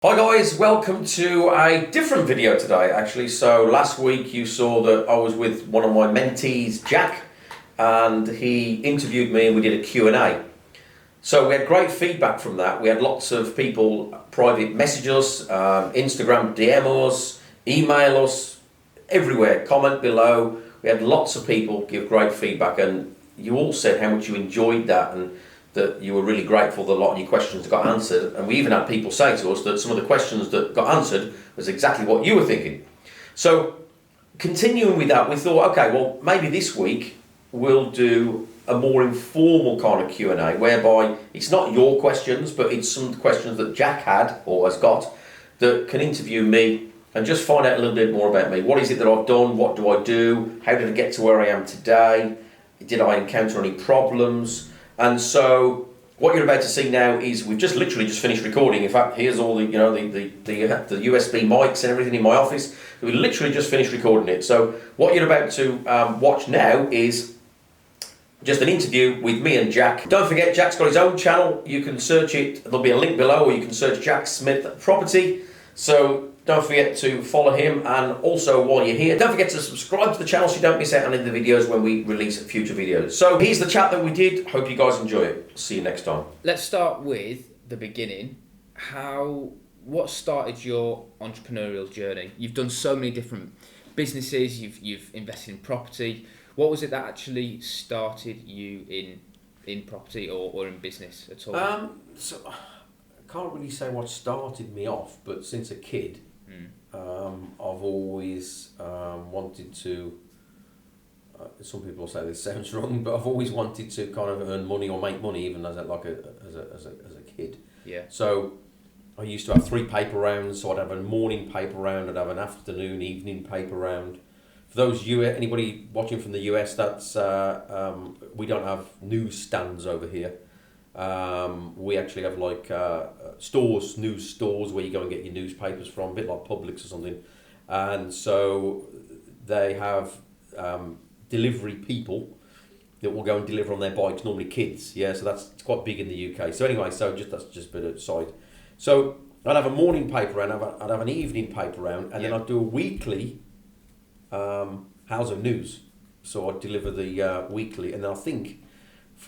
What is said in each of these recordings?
Hi guys, welcome to a different video today actually. So last week you saw that I was with one of my mentees, Jack, and he interviewed me and we did a Q&A. So we had great feedback from that. We had lots of people private message us, Instagram DM us, email us, everywhere, comment below. We had lots of people give great feedback and you all said how much you enjoyed that and that you were really grateful that a lot of your questions got answered, and we even had people say to us that some of the questions that got answered was exactly what you were thinking. So continuing with that, we thought, okay, well maybe this week we'll do a more informal kind of Q&A whereby it's not your questions but it's some questions that Jack had or has got that can interview me and just find out a little bit more about me. What is it that I've done? What do I do? How did I get to where I am today? Did I encounter any problems? And so what you're about to see now is we've just literally just finished recording. In fact, here's all the the USB mics and everything in my office. We literally just finished recording it. So what you're about to watch now is just an interview with me and Jack. Don't forget, Jack's got his own channel. You can search it. There'll be a link below, or you can search Jack Smith Property. So don't forget to follow him, and also while you're here, don't forget to subscribe to the channel so you don't miss out on any of the videos when we release future videos. So here's the chat that we did. Hope you guys enjoy it. See you next time. Let's start with the beginning. What started your entrepreneurial journey? You've done so many different businesses. You've invested in property. What was it that actually started you in property or in business at all? So I can't really say what started me off, but since a kid, I've always wanted to. Some people say this sounds wrong, but I've always wanted to kind of earn money or make money, even as a kid. Yeah. So I used to have 3 paper rounds. So I'd have a morning paper round, I'd have an afternoon, evening paper round. For those anybody watching from the US, that's we don't have newsstands over here. We actually have like news stores where you go and get your newspapers from, a bit like Publix or something. And so they have delivery people that will go and deliver on their bikes, normally kids. Yeah, so it's quite big in the UK. So anyway, that's just a bit aside. So I'd have a morning paper round, I'd have an evening paper round, and then I'd do a weekly housing news. So I'd deliver the weekly, and then I think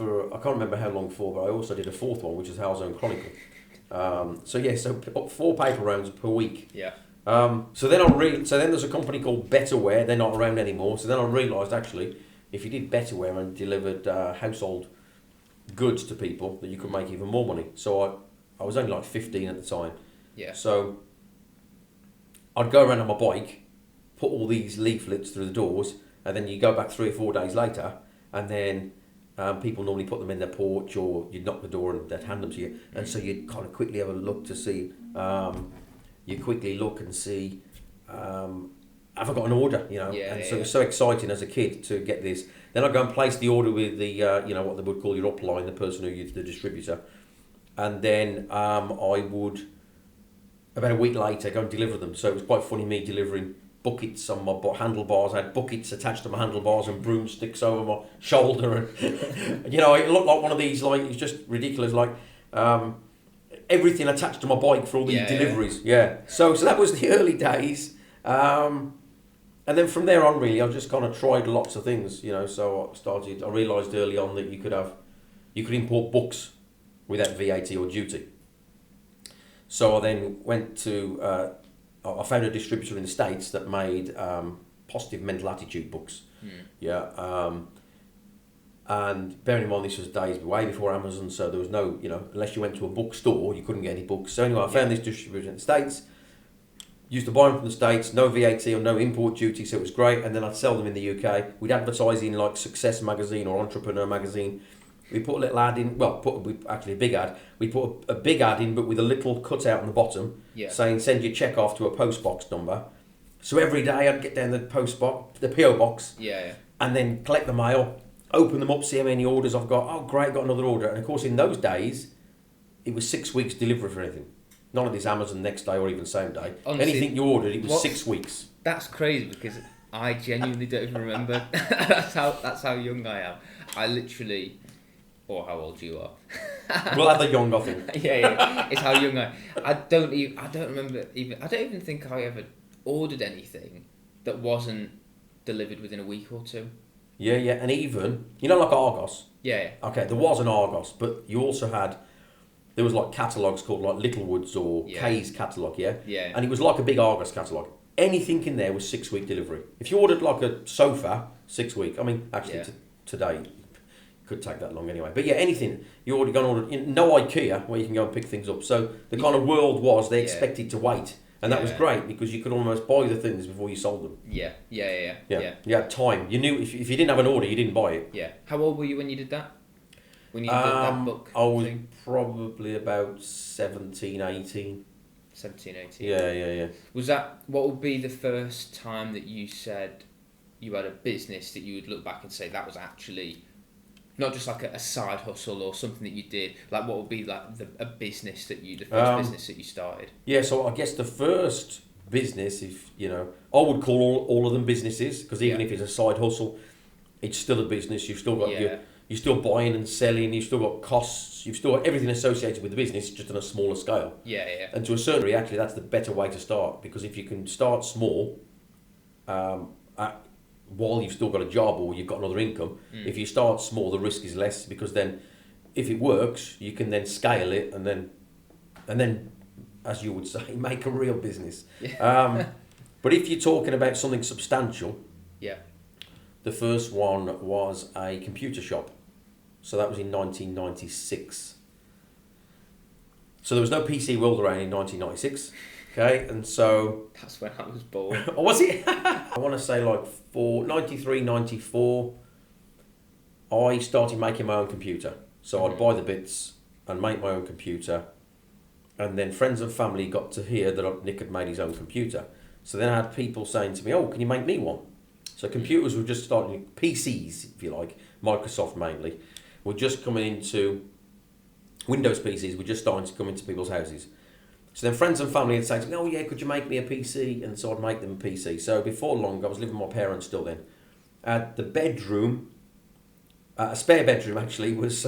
I can't remember how long for, but I also did a 4th one, which is House Chronicle. So 4 paper rounds per week. Yeah. So then there's a company called Betterware. They're not around anymore. So then I realised actually, if you did Betterware and delivered household goods to people, that you could make even more money. So I was only like 15 at the time. Yeah. So I'd go around on my bike, put all these leaflets through the doors, and then you go back 3 or 4 days later, and then people normally put them in their porch, or you'd knock the door and they'd hand them to you. And so you'd kind of quickly have a look to see, have I got an order, So it was so exciting as a kid to get this. Then I'd go and place the order with the, what they would call your upline, the person the distributor. And then I would, about a week later, go and deliver them. So it was quite funny, me delivering buckets on my handlebars. I had buckets attached to my handlebars and broomsticks over my shoulder, and it looked like one of these, like, it's just ridiculous, like everything attached to my bike for all these deliveries. Yeah. So that was the early days, and then from there on, really, I just kind of tried lots of things, So I realised early on that you could import books without VAT or duty. So I then went to. I found a distributor in the States that made positive mental attitude books. And bearing in mind this was days way before Amazon, so there was no, unless you went to a bookstore, you couldn't get any books. So anyway, I found this distributor in the States, used to buy them from the States, no VAT or no import duty, so it was great. And then I'd sell them in the UK. We'd advertise in like Success Magazine or Entrepreneur Magazine. We put a little ad in, a big ad. We put a big ad in, but with a little cutout on the bottom, saying send your check off to a post box number. So every day I'd get down the PO box, and then collect the mail, open them up, see how many orders I've got. Oh, great, got another order. And of course, in those days, it was 6 weeks delivery for anything. None of this Amazon next day or even same day. Honestly, anything you ordered, it was 6 weeks. That's crazy because I genuinely don't even remember. That's how young I am. I literally or how old you are. We'll have the young, I think. Yeah. It's how young I don't remember even. I don't even think I ever ordered anything that wasn't delivered within a week or two. Yeah, and even, like Argos. Yeah. Okay, there was an Argos, but you also had, there was like catalogues called like Littlewoods or Kay's catalogue, yeah? Yeah. And it was like a big Argos catalogue. Anything in there was 6-week delivery. If you ordered like a sofa, 6 week. I mean, actually today, it could take that long anyway. But yeah, anything. You already gone order, no IKEA where you can go and pick things up. So the kind of world was they expected to wait. And that was great because you could almost buy the things before you sold them. Yeah. You had time. You knew if you didn't have an order, you didn't buy it. Yeah. How old were you when you did that? When you did that book I was thing? probably about 17, 18. 17, 18. Yeah. Was that, what would be the first time that you said you had a business that you would look back and say that was actually not just like a side hustle or something that you did, like what would be like a business that the first business that you started? Yeah, so I guess the first business, if I would call all of them businesses, because even if it's a side hustle, it's still a business. You've still got you're still buying and selling, you've still got costs, you've still got everything associated with the business, just on a smaller scale. Yeah. And to a certain degree, actually, that's the better way to start, because if you can start small, while you've still got a job or you've got another income, if you start small, the risk is less, because then if it works, you can then scale it and then, as you would say, make a real business. But if you're talking about something substantial, the first one was a computer shop. So that was in 1996. So there was no PC world around in 1996. Okay, and so... That's when I was born. Oh, was it? I want to say like 93, 94, I started making my own computer. So I'd buy the bits and make my own computer. And then friends and family got to hear that Nick had made his own computer. So then I had people saying to me, oh, can you make me one? So computers were just starting, PCs, if you like, Microsoft mainly, were just coming into, Windows PCs were just starting to come into people's houses. So then friends and family would say to me, oh yeah, could you make me a PC? And so I'd make them a PC. So before long, I was living with my parents still then. The bedroom, a spare bedroom actually, was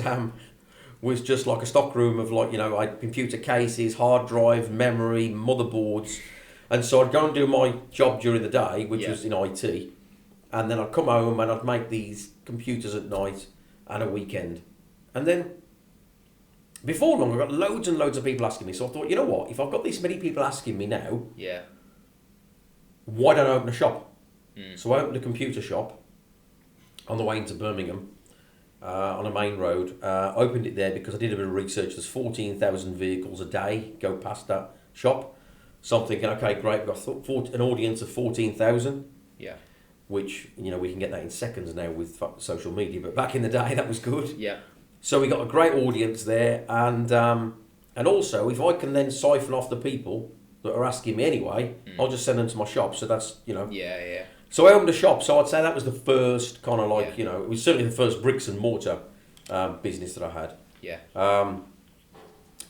just like a stock room of I had computer cases, hard drive, memory, motherboards. And so I'd go and do my job during the day, which was in IT. And then I'd come home and I'd make these computers at night and a weekend. And then before long, I got loads and loads of people asking me. So I thought, you know what? If I've got this many people asking me now, why don't I open a shop? So I opened a computer shop on the way into Birmingham on a main road. Opened it there because I did a bit of research. There's 14,000 vehicles a day go past that shop. So I'm thinking, okay, great. We've got an audience of 14,000. Yeah. Which, we can get that in seconds now with social media. But back in the day, that was good. Yeah. So we got a great audience there, and also if I can then siphon off the people that are asking me anyway, I'll just send them to my shop. So that's Yeah. So I opened a shop. So I'd say that was the first kind of it was certainly the first bricks and mortar business that I had. Yeah. That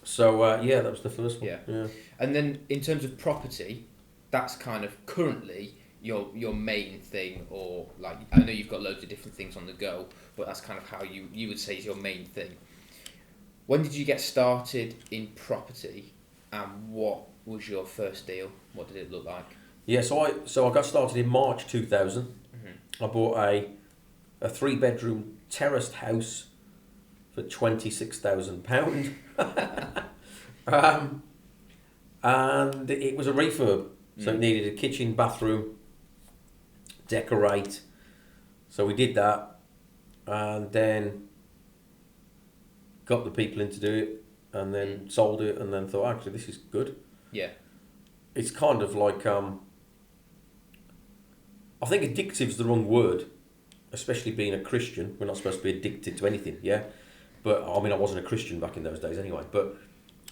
was the first one. Yeah. And then in terms of property, that's kind of currently your main thing, or like I know you've got loads of different things on the go, but that's kind of how you would say is your main thing. When did you get started in property, and what was your first deal? What did it look like? Yeah, so I got started in March 2000. I bought a 3-bedroom terraced house for £26,000. And it was a refurb, so it needed a kitchen, bathroom, decorate. So we did that, and then got the people in to do it, and then sold it, and then thought, actually, this is good. Yeah. It's kind of like, I think addictive's the wrong word, especially being a Christian. We're not supposed to be addicted to anything, yeah? But, I mean, I wasn't a Christian back in those days anyway, but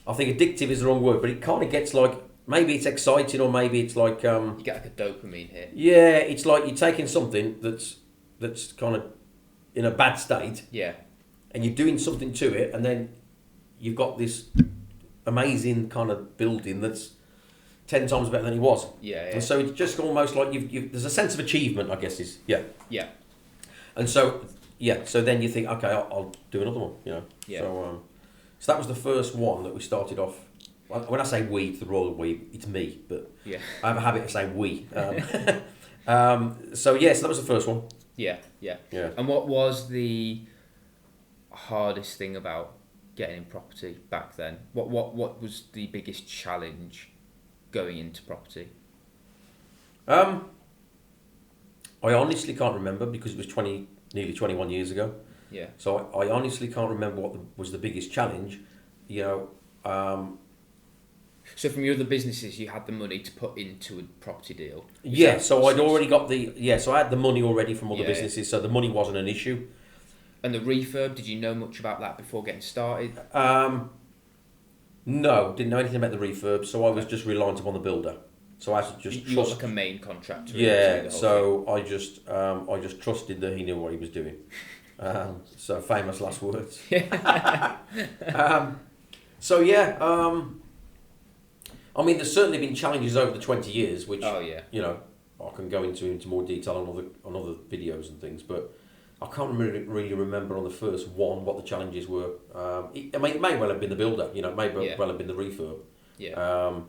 I think addictive is the wrong word, but it kind of gets like, maybe it's exciting, or maybe it's like... you get like a dopamine hit. Yeah, it's like you're taking something that's kind of in a bad state. Yeah. And you're doing something to it, and then you've got this amazing kind of building that's 10 times better than it was. Yeah. And so it's just almost like you've there's a sense of achievement, I guess, is... Yeah. Yeah. And so, yeah, so then you think, okay, I'll do another one, you know. Yeah. So that was the first one that we started off. When I say we, the royal we, it's me, but Yeah. I have a habit of saying we. So that was the first one. Yeah. Yeah. Yeah. And what was the hardest thing about getting in property back then? What was the biggest challenge going into property? I honestly can't remember because it was nearly 21 years ago. Yeah. So I honestly can't remember what was the biggest challenge. You know. So from your other businesses, you had the money to put into a property deal? Yeah. So I'd already got so I had the money already from other Yeah, businesses. So the money wasn't an issue. And the refurb, did you know much about that before getting started? No, didn't know anything about the refurb. So I was just reliant upon the builder. So I just you got like a main contractor. Yeah, so I just trusted that he knew what he was doing. So famous last words. I mean, there's certainly been challenges over the 20 years, which you know I can go into more detail on other videos and things, but I can't really remember on the first one what the challenges were. It may well have been the builder, you know, it may well have been the refurb. Yeah.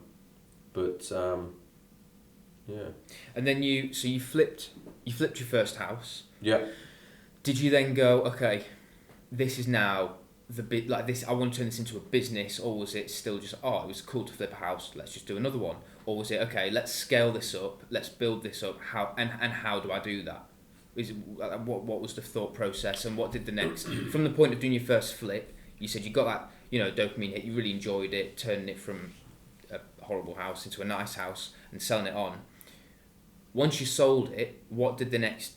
Yeah. And then you flipped your first house. Yeah. Did you then go, okay, this is now the bit like this, I want to turn this into a business, or was it still just, it was cool to flip a house, let's just do another one? Or was it, okay, let's scale this up, let's build this up, how do I do that? What was the thought process, and what did the next, from the point of doing your first flip, you said you got that, you know, dopamine hit, you really enjoyed it, turning it from a horrible house into a nice house and selling it on. Once you sold it, what did the next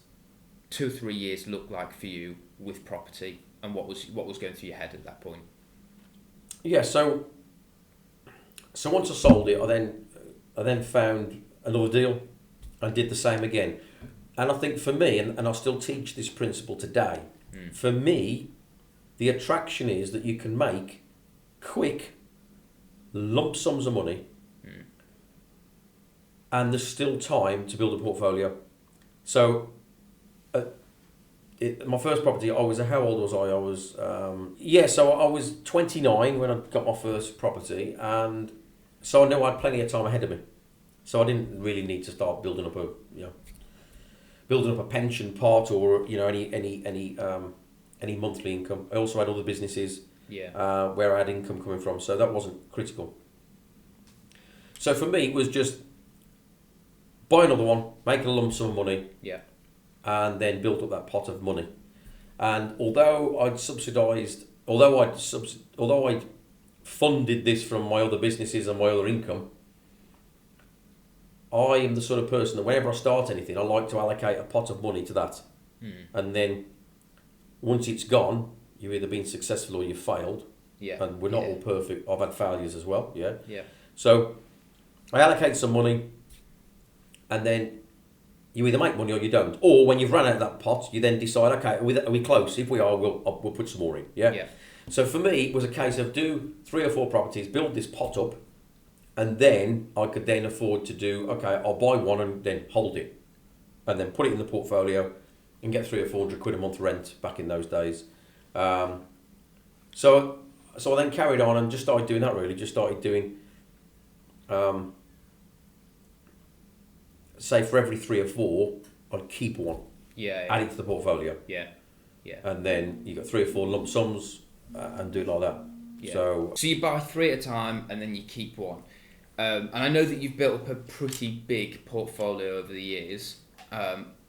2 or 3 years look like for you with property, and what was going through your head at that point? Yeah, so once I sold it, I then found another deal and did the same again. And I think for me, and I still teach this principle today, for me, the attraction is that you can make quick lump sums of money and there's still time to build a portfolio. So my first property, how old was I? So I was 29 when I got my first property, and so I knew I had plenty of time ahead of me. So I didn't really need to start building up a pension pot or any monthly income. I also had other businesses where I had income coming from, so that wasn't critical. So for me, it was just buy another one, make a lump sum of money, and then build up that pot of money. And although I'd funded this from my other businesses and my other income, I am the sort of person that whenever I start anything, I like to allocate a pot of money to that. And then once it's gone, you've either been successful or you've failed. Yeah. And we're not all perfect. I've had failures as well. Yeah. Yeah. So I allocate some money, and then you either make money or you don't. Or when you've run out of that pot, you then decide, okay, are we close? If we are, we'll put some more in. Yeah. Yeah. So for me, it was a case of do 3 or 4 properties, build this pot up, and then I could then afford to do, okay, I'll buy one and then hold it, and then put it in the portfolio and get 300 or 400 quid a month rent back in those days. So I then carried on and just started doing that really. Just started doing, say for every 3 or 4, I'd keep one. Add it to the portfolio. Yeah. And then you got 3 or 4 lump sums and do it like that. Yeah. So you buy 3 at a time and then you keep one. And I know that you've built up a pretty big portfolio over the years.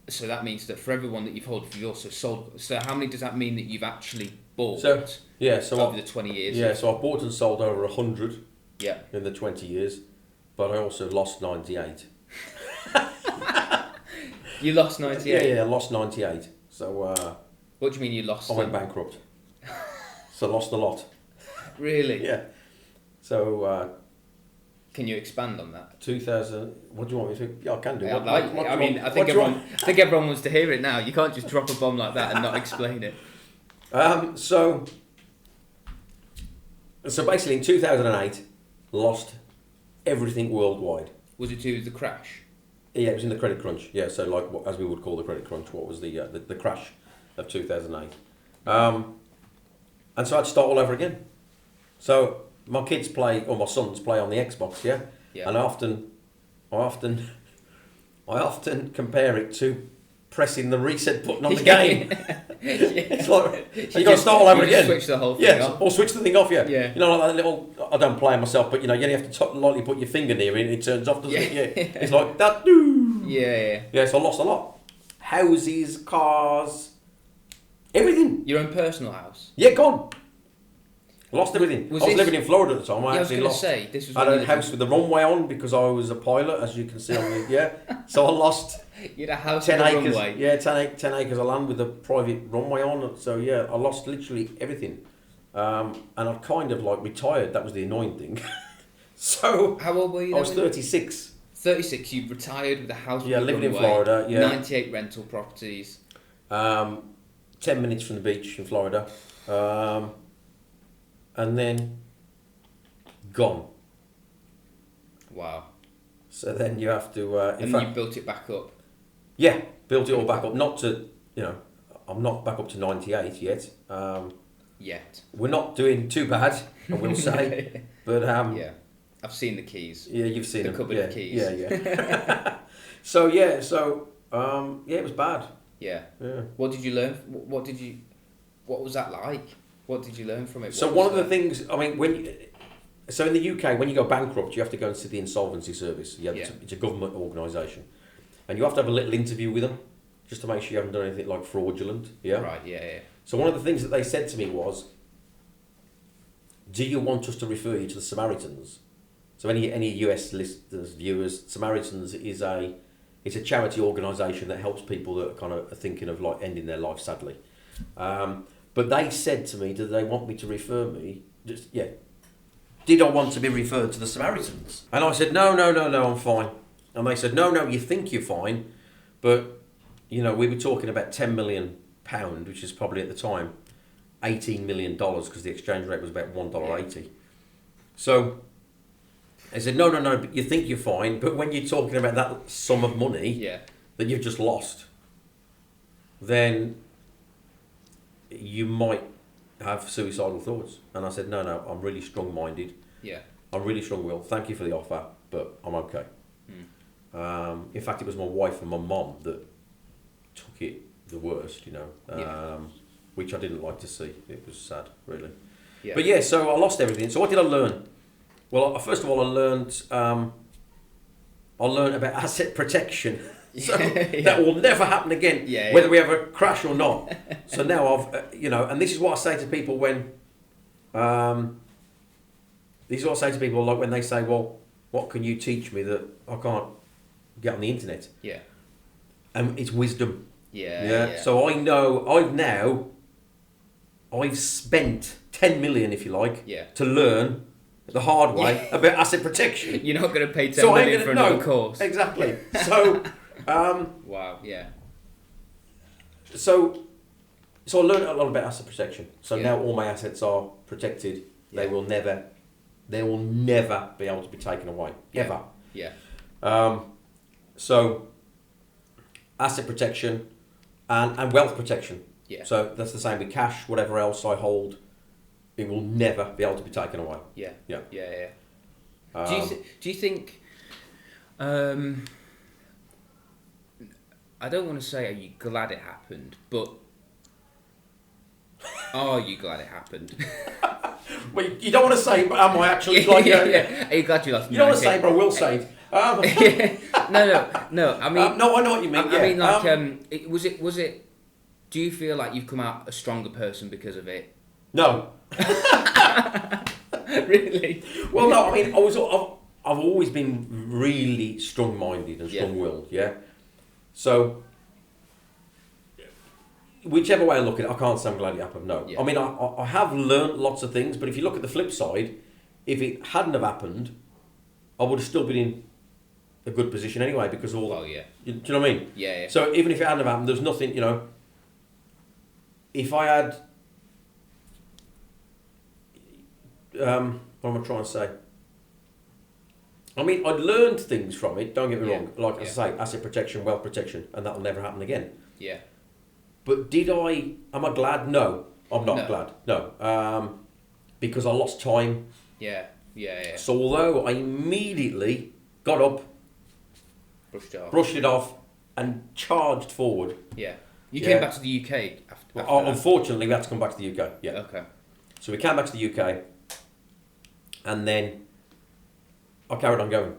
So that means that for everyone that you've held, you've also sold. So how many does that mean that you've actually bought over the 20 years? Yeah, so I've bought and sold over 100 in the 20 years, but I also lost 98. You lost 98? Yeah, I lost 98. So what do you mean you lost? I went bankrupt. So lost a lot. Really? Yeah. So can you expand on that? 2000. What do you want me to? Yeah, I can do. I think everyone wants to hear it now. You can't just drop a bomb like that and not explain it. So basically, in 2008, lost everything worldwide. Was it to the crash? Yeah, it was in the credit crunch. Yeah, so like as we would call the credit crunch, what was the crash? of 2008. And so I'd start all over again. So my kids play, or my sons play on the Xbox, yeah? Yeah. And I often compare it to pressing the reset button on the game. It's like, you got to start all over again. Switch the whole thing off. Or switch the thing off, yeah. Yeah. You know, like that little, I don't play it myself, but you know, you have to lightly put your finger near it and it turns off, doesn't it? Yeah. It's like that. Yeah. Yeah, so I lost a lot. Houses, cars, everything. Your own personal house? Yeah, gone. Lost everything. I was living in Florida at the time. I was going to say, this was I had a house with the runway on because I was a pilot, as you can see on the, So I lost you had a house 10 with a acres. runway? Yeah, 10 acres of land with a private runway on. So yeah, I lost literally everything. And I kind of like retired. That was the annoying thing. So how old were you? I was 36. 36. You retired with a house. Yeah, with a living in runway, Florida. Yeah, 98 rental properties. 10 minutes from the beach in Florida, and then gone. Wow. So then you have to. And you built it back up. Yeah, built it all back up. Not to, I'm not back up to 98 yet. Yet. We're not doing too bad, I will say. But yeah, I've seen the keys. Yeah, you've seen the them. cupboard of keys. Yeah. So it was bad. Yeah. Yeah. What did you learn? What was that like? What did you learn from it? So one of the things, I mean, so in the UK, when you go bankrupt, you have to go and see the insolvency service. Yeah. It's a government organisation, and you have to have a little interview with them, just to make sure you haven't done anything like fraudulent. Yeah. Right. Yeah. So one of the things that they said to me was, "Do you want us to refer you to the Samaritans?" So any US listeners, viewers, Samaritans is it's a charity organisation that helps people that kind of are thinking of like ending their life sadly. But they said to me, "Do they want me to refer me?" Did I want to be referred to the Samaritans? And I said, "No, I'm fine." And they said, "No, you think you're fine, but we were talking about £10 million, which is probably at the time $18 million because the exchange rate was about $1.80. So I said, no, but you think you're fine, but when you're talking about that sum of money that you've just lost, then you might have suicidal thoughts." And I said, no, I'm really strong-minded. Yeah. I'm really strong-willed. Thank you for the offer, but I'm okay. In fact, it was my wife and my mum that took it the worst, which I didn't like to see. It was sad, really. Yeah. But so I lost everything. So what did I learn? Well, first of all, I learned about asset protection. So that will never happen again, whether we have a crash or not. So now I've, and this is what I say to people when, like when they say, "Well, what can you teach me that I can't get on the internet?" Yeah. And it's wisdom. Yeah. So I know I've spent 10 million, if you like, to learn the hard way about asset protection. You're not going to pay 10 million for another course. Exactly. So, wow, yeah. So I learned a lot about asset protection. So now all my assets are protected. Yeah. They will never be able to be taken away. Ever. Yeah. So asset protection and wealth protection. Yeah. So that's the same with cash, whatever else I hold, it will never be able to be taken away. Yeah. Yeah. Do you think? I don't want to say, are you glad it happened, but are you glad it happened? Well, you don't want to say, but am I actually glad? Yeah. Are you glad you lost? You don't want to say, but I will say it. No. I mean, no, I know what you mean. I mean, like, was it? Do you feel like you've come out a stronger person because of it? No. Really? Well, no. I mean, I've always been really strong-minded and strong-willed. Yeah. So, whichever way I look at it, I can't say I'm glad it happened. No. Yeah. I mean, I have learnt lots of things, but if you look at the flip side, if it hadn't have happened, I would have still been in a good position anyway because all. Well, yeah. Do you know what I mean? Yeah. So even if it hadn't have happened, there's nothing. If I had. What am I trying to say? I mean, I'd learned things from it. Don't get me wrong. Like I say, asset protection, wealth protection, and that'll never happen again. Yeah. But am I glad? No, I'm not No. glad. No. Because I lost time. Yeah. So although I immediately got up, brushed it off, and charged forward. Yeah. You Yeah. came back to the UK after that. Unfortunately, we had to come back to the UK. Yeah. Okay. So we came back to the UK, and then I carried on going.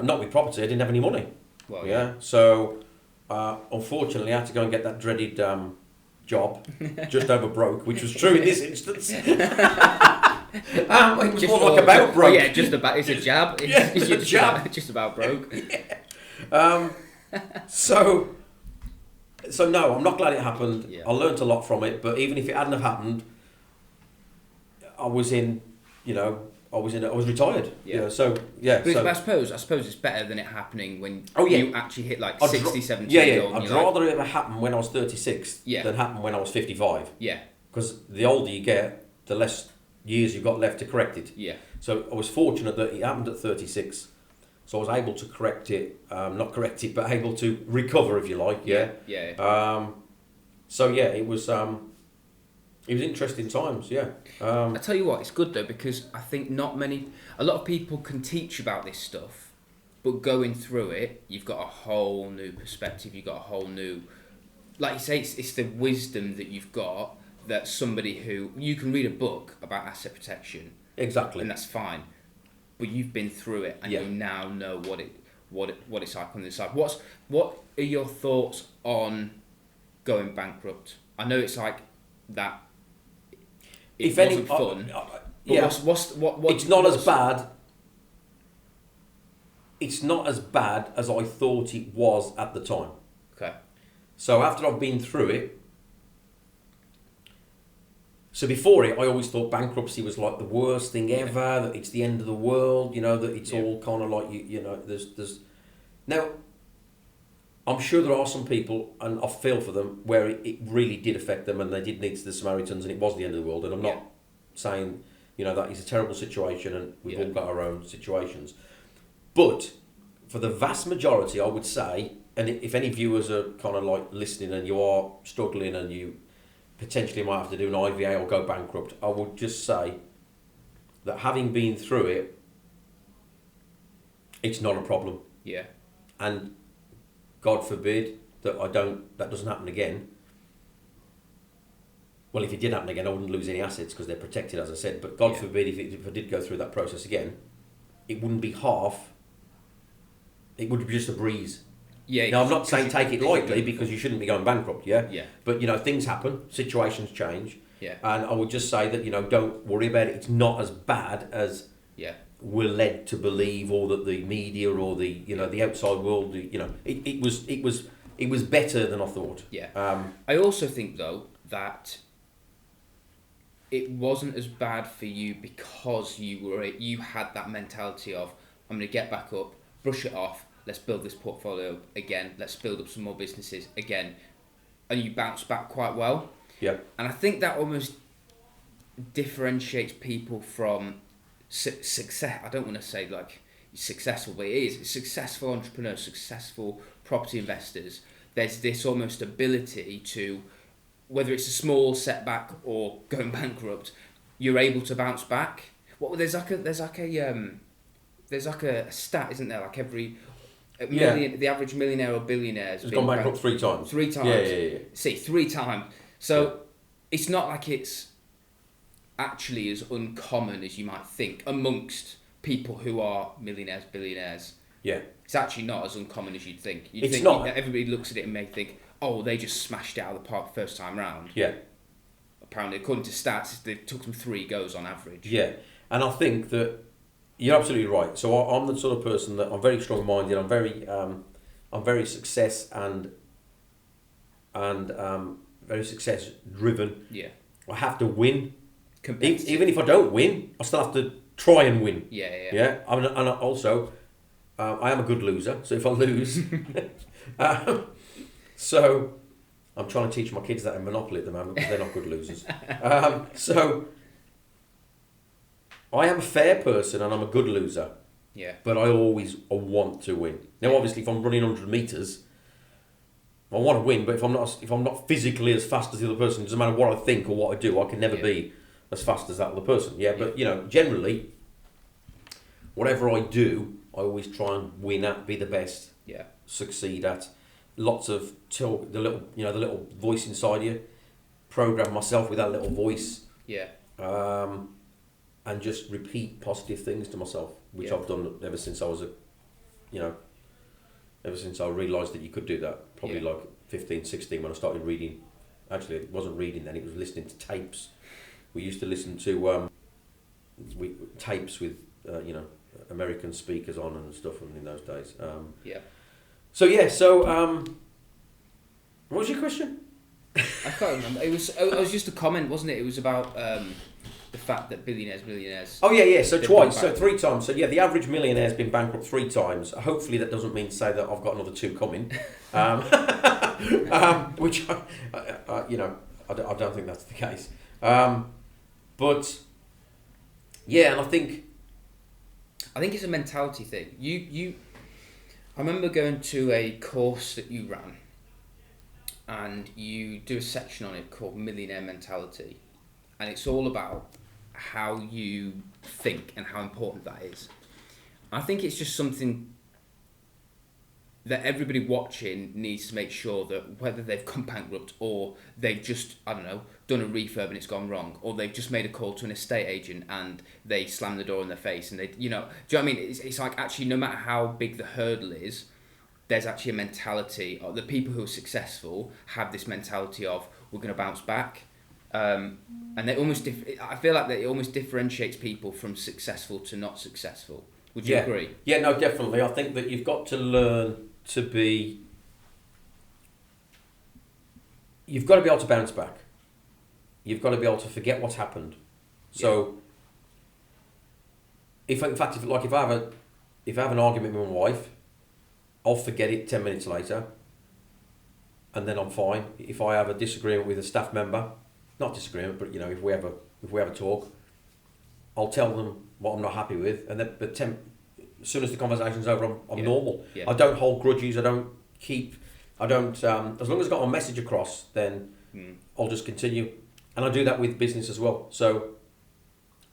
Not with property. I didn't have any money. Well, Yeah. So unfortunately, I had to go and get that dreaded job, just over broke, which was true in this instance. It was more like about broke. Oh, yeah, just about. It's a jab. It's a jab. Just about broke. So no, I'm not glad it happened. Yeah. I learnt a lot from it, but even if it hadn't have happened, I was retired. Yeah. You know, so yeah. But I suppose it's better than it happening when you actually hit like 60, 70 years old. I'd rather it happen when I was 36 Yeah. than happen when I was 55. Yeah. Because the older you get, the less years you've got left to correct it. Yeah. So I was fortunate that it happened at 36. So I was able to correct it, not correct it, but able to recover, if you like. Yeah. Yeah. So yeah, it was interesting times. Yeah. I tell you what, it's good though because I think a lot of people can teach about this stuff, but going through it, you've got a whole new perspective. You've got a whole new, like you say, it's the wisdom that you've got that somebody who you can read a book about asset protection. Exactly. And that's fine, but you've been through it and you now know what it's like on the inside. What are your thoughts on going bankrupt? I know it's like that. It wasn't fun. Yeah. What? It's not as bad. It's not as bad as I thought it was at the time. Okay. So after I've been through it. So before it, I always thought bankruptcy was like the worst thing ever. That it's the end of the world. You know that it's all kind of like you know. There's. Now. I'm sure there are some people, and I feel for them, where it really did affect them, and they did need the Samaritans, and it was the end of the world. And I'm not saying, that is a terrible situation, and we've all got our own situations. But for the vast majority, I would say, and if any viewers are kind of like listening, and you are struggling, and you potentially might have to do an IVA or go bankrupt, I would just say that having been through it, it's not a problem. Yeah. And God forbid that that doesn't happen again. Well, if it did happen again, I wouldn't lose any assets because they're protected, as I said. But God forbid if I did go through that process again, it wouldn't be half. It would be just a breeze. Yeah. Now, I'm not saying take it lightly because you shouldn't be going bankrupt, yeah? Yeah. But, things happen, situations change. Yeah. And I would just say that, don't worry about it. It's not as bad as we're led to believe, or that the media or the the outside world, it was better than I thought. Yeah. I also think though that it wasn't as bad for you because you had that mentality of I'm going to get back up, brush it off, let's build this portfolio again, let's build up some more businesses again, and you bounced back quite well. Yeah. And I think that almost differentiates people from success. I don't want to say like successful, but it is successful entrepreneurs, successful property investors. There's this almost ability to, whether it's a small setback or going bankrupt, you're able to bounce back. There's like a stat, isn't there? Like every the average millionaire or billionaire has gone bankrupt 3 times. 3 times. Yeah. See, 3 times. So it's not like it's actually as uncommon as you might think amongst people who are millionaires, billionaires. Yeah. It's actually not as uncommon as you'd think. Everybody looks at it and may think, oh, they just smashed it out of the park first time round. Yeah. Apparently, according to stats, they took them 3 goes on average. Yeah. And I think that you're absolutely right. So I'm the sort of person that I'm very strong-minded. I'm very success and very success driven. Yeah. I have to win. Even if I don't win, I still have to try and win. Yeah. And also, I am a good loser. So if I lose, so I'm trying to teach my kids that in Monopoly at the moment because they're not good losers. So I am a fair person and I'm a good loser. Yeah. But I want to win. Now, obviously, if I'm running 100 meters, I want to win, but if I'm not physically as fast as the other person, it doesn't matter what I think or what I do, I can never be as fast as that other person. Yeah, but generally, whatever I do, I always try and win at, be the best, succeed at. Lots of talk, the little voice inside you, program myself with that little voice. Yeah. And just repeat positive things to myself, which I've done ever since I was ever since I realised that you could do that. Probably like 15, 16 when I started reading. Actually, it wasn't reading then, it was listening to tapes. We used to listen to tapes with, American speakers on and stuff in those days. What was your question? I can't remember. It was just a comment, wasn't it? It was about the fact that millionaires. Oh yeah. So twice, so 3 times. So yeah, the average millionaire's been bankrupt 3 times. Hopefully that doesn't mean to say that I've got another 2 coming. Which I don't think that's the case. But yeah, and I think it's a mentality thing. I remember going to a course that you ran, and you do a section on it called Millionaire Mentality, and it's all about how you think and how important that is. I think it's just something that everybody watching needs to make sure that whether they've gone bankrupt or they've just, I don't know, done a refurb and it's gone wrong, or they've just made a call to an estate agent and they slam the door in their face and they, do you know what I mean? It's like, actually, no matter how big the hurdle is, there's actually a mentality. The people who are successful have this mentality of, we're going to bounce back. And they almost, I feel like that it almost differentiates people from successful to not successful. Would you agree? Yeah, no, definitely. I think that you've got to learn to be... You've got to be able to bounce back. You've got to be able to forget what's happened. So, if I have an argument with my wife, I'll forget it 10 minutes later, and then I'm fine. If I have a disagreement with a staff member, not disagreement, but if we have a talk, I'll tell them what I'm not happy with, and then as soon as the conversation's over, I'm normal. Yeah. I don't hold grudges. As long as I got my message across, then I'll just continue, and I do that with business as well. So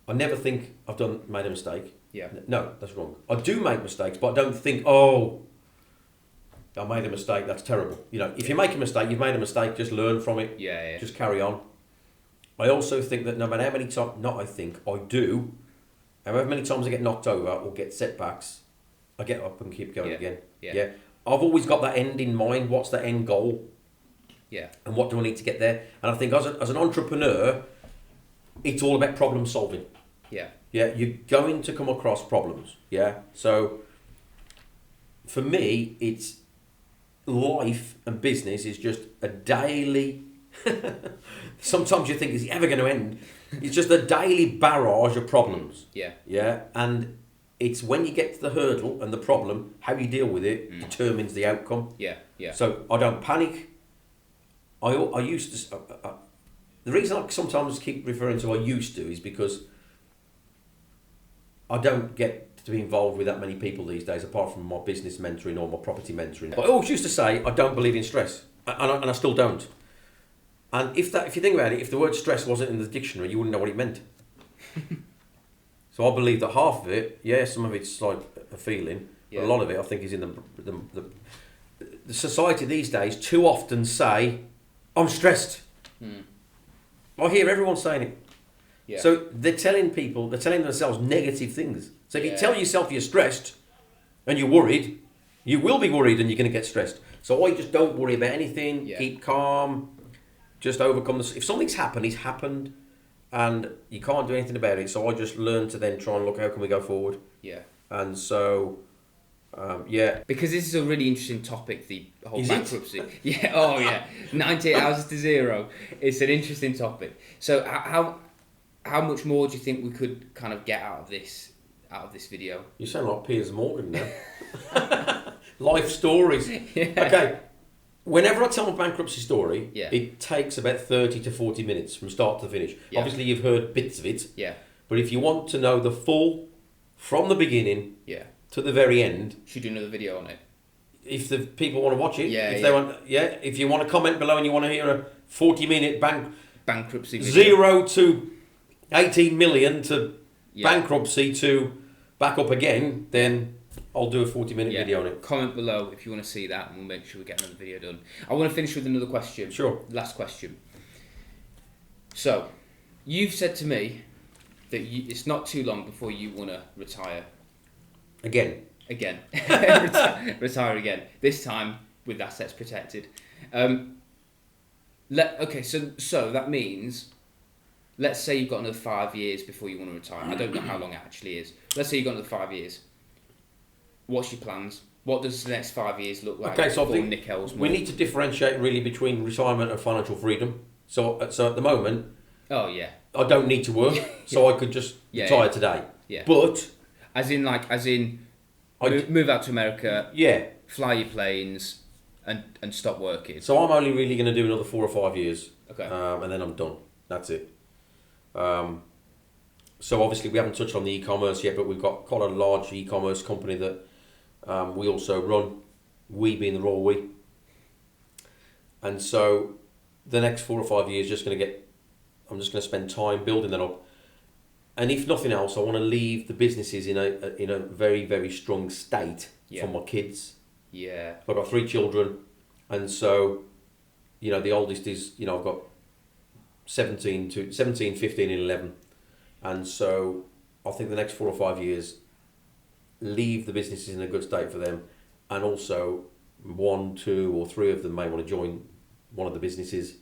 I never think I've made a mistake. Yeah. No, that's wrong. I do make mistakes, but I don't think, I made a mistake, that's terrible. If you make a mistake, you've made a mistake, just learn from it. Yeah. Just carry on. I also think that no matter how many times, I do, however many times I get knocked over or get setbacks, I get up and keep going again. Yeah. I've always got that end in mind. What's the end goal? Yeah. And what do I need to get there? And I think as an entrepreneur, it's all about problem solving. Yeah. Yeah, you're going to come across problems. Yeah. So for me, it's life and business is just a daily... Sometimes you think, is it ever going to end? It's just a daily barrage of problems. Yeah. Yeah. And it's when you get to the hurdle and the problem, how you deal with it determines the outcome. Yeah. So I don't panic. I used to... the reason I sometimes keep referring to I used to is because I don't get to be involved with that many people these days, apart from my business mentoring or my property mentoring. But I always used to say I don't believe in stress, and I still don't. And if you think about it, if the word stress wasn't in the dictionary, you wouldn't know what it meant. So I believe that half of it, some of it's like a feeling, but a lot of it I think is in the society these days too often say, I'm stressed. I hear everyone saying it. Yeah. So they're telling themselves negative things. So if you tell yourself you're stressed and you're worried, you will be worried and you're going to get stressed. So I just don't worry about anything, keep calm, just overcome if something's happened, it's happened, and you can't do anything about it. So I just learn to then try and look, how can we go forward? Yeah. And so, Because this is a really interesting topic, the whole bankruptcy. Yeah, oh yeah. 98 hours to zero. It's an interesting topic. So how much more do you think we could kind of get out of this video? You sound like Piers Morgan now. Life stories. Yeah. Okay. Whenever I tell a bankruptcy story, Yeah. it takes about 30 to 40 minutes from start to finish. Yeah. Obviously, you've heard bits of it. Yeah. But if you want to know the full, from the beginning Yeah. to the very end... Should do another video on it. if the people want to watch it, Yeah, if yeah. they want, if you want to comment below and you want to hear a 40-minute bankruptcy video. 0 to 18 million to Yeah. bankruptcy to back up again, then I'll do a 40-minute Yeah. video on it. Comment below if you want to see that, and we'll make sure we get another video done. I want to finish with another question. Sure. Last question. So, you've said to me that it's not too long before you want to retire Again. again. Retire again. This time with assets protected. So that means, let's say you've got another 5 years before you want to retire. I don't know how long it actually is. Let's say you've got another 5 years. What's your plans? What does the next 5 years look like? Okay, so I think Nick Ellsworth? we need to differentiate really between retirement and financial freedom. So at the moment, Oh yeah. I don't need to work, so I could just retire today. Yeah. But As in move out to America, yeah, fly your planes, and stop working. so I'm only really going to do another 4 or 5 years, Okay. and then I'm done. That's it. So obviously we haven't touched on the e-commerce yet, but we've got quite a large e-commerce company that we also run. We being the royal we. And so the next 4 or 5 years, I'm just going to spend time building that up. And if nothing else, I want to leave the businesses in a very, very strong state for my kids. Yeah. I've got 3 children, and so, the oldest is, I've got 17, 15 and 11. And so I think the next 4 or 5 years, leave the businesses in a good state for them. And also 1, 2 or 3 of them may want to join one of the businesses.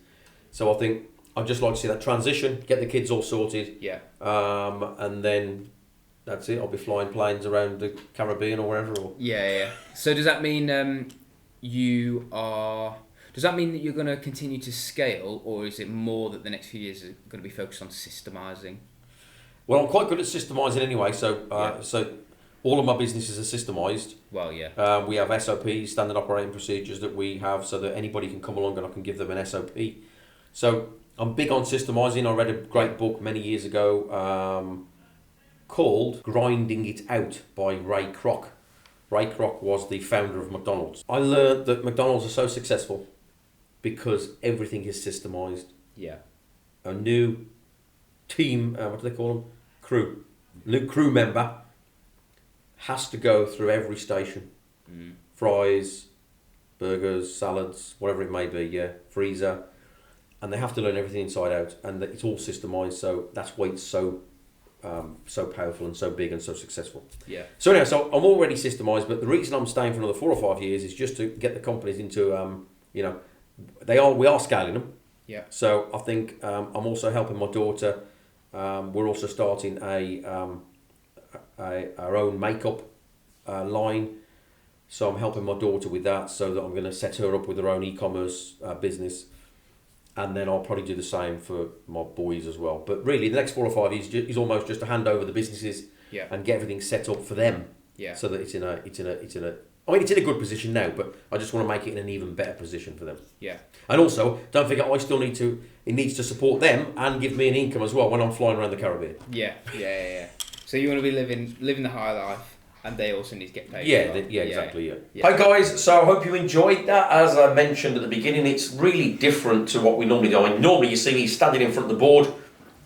So I think I'd just like to see that transition, get the kids all sorted. Yeah. And then that's it. I'll be flying planes around the Caribbean or wherever. Yeah. So does that mean Does that mean that you're going to continue to scale, or is it more that the next few years are going to be focused on systemising? Well, I'm quite good at systemising anyway. So all of my businesses are systemised. Well, yeah. We have SOPs, standard operating procedures that we have, so that anybody can come along and I can give them an SOP. So I'm big on systemising. I read a great book many years ago called Grinding It Out by Ray Kroc. Ray Kroc was the founder of McDonald's. I learned that McDonald's are so successful because everything is systemised. Yeah. A new team, what do they call them? Crew. New crew member has to go through every station. Fries, burgers, salads, whatever it may be, freezer. And they have to learn everything inside out, and it's all systemised, so that's why it's so powerful and so big and so successful. Yeah. So anyway, so I'm already systemised, but the reason I'm staying for another 4 or 5 years is just to get the companies into, we are scaling them. Yeah. So I think I'm also helping my daughter. We're also starting our own makeup line. So I'm helping my daughter with that, so that I'm going to set her up with her own e-commerce business. And then I'll probably do the same for my boys as well. But really, the next 4 or 5 years is almost just to hand over the businesses and get everything set up for them. Yeah. So that it's in a good position now, but I just want to make it in an even better position for them. Yeah. And also, don't forget, it needs to support them and give me an income as well when I'm flying around the Caribbean. Yeah. So you want to be living the high life, and they also need to get paid. Exactly. Yeah. Hi guys, so I hope you enjoyed that. As I mentioned at the beginning, it's really different to what we normally do. I mean, normally you see me standing in front of the board,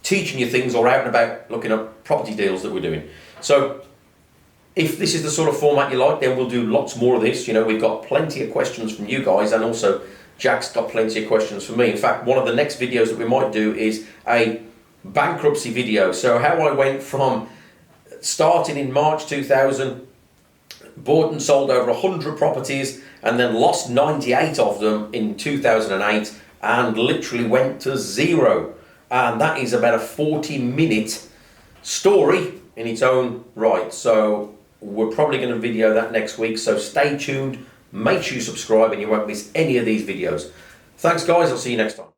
teaching you things, or out and about looking at property deals that we're doing. So if this is the sort of format you like, then we'll do lots more of this. We've got plenty of questions from you guys, and also Jack's got plenty of questions for me. In fact, one of the next videos that we might do is a bankruptcy video. So how I went from starting in March 2000, bought and sold over 100 properties, and then lost 98 of them in 2008, and literally went to zero. And that is about a 40-minute story in its own right. So we're probably going to video that next week. So stay tuned, make sure you subscribe, and you won't miss any of these videos. Thanks guys, I'll see you next time.